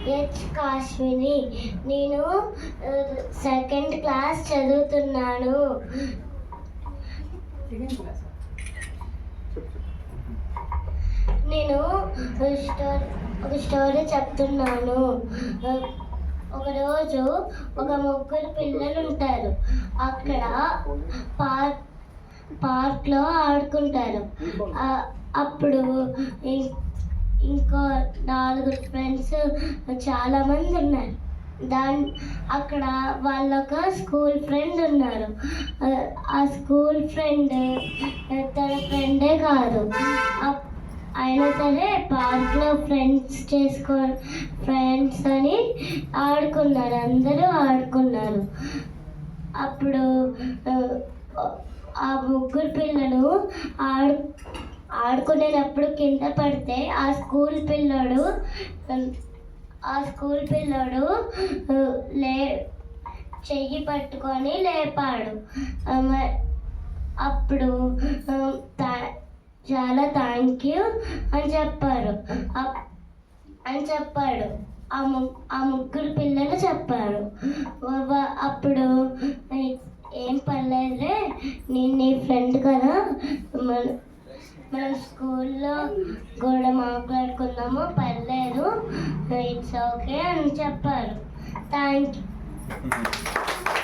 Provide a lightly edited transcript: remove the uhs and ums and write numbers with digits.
H కాశ్మిని. నేను second class చదువుతున్నాను. నేను ఒక స్టోరీ చెప్తున్నాను. ఒకరోజు ఒక ముగ్గురు పిల్లలు ఉంటారు. అక్కడ పార్క్లో ఆడుకుంటారు. అప్పుడు ఇంకో 4 ఫ్రెండ్స్ చాలామంది ఉన్నారు. అక్కడ వాళ్ళొక స్కూల్ ఫ్రెండ్ ఉన్నారు. ఆ స్కూల్ ఫ్రెండ్ తన ఫ్రెండే కాదు. అయినా సరే పార్క్లో ఫ్రెండ్స్ అని ఆడుకున్నారు. అందరూ ఆడుకున్నారు. అప్పుడు ఆ ముగ్గురు పిల్లలు ఆడుకునేటప్పుడు కింద పడితే ఆ స్కూల్ పిల్లోడు చెయ్యి పట్టుకొని లేపాడు. అప్పుడు చాలా థ్యాంక్ యూ అని చెప్పాడు. ఆ ముగ్గురు పిల్లలు చెప్పారు. అప్పుడు ఏం పర్లేదులే, నేను నీ ఫ్రెండ్ కదా, మనం స్కూల్లో కూడా మాట్లాడుకుందాము, పర్లేదు, ఇట్స్ ఓకే అని చెప్పారు. Thank you.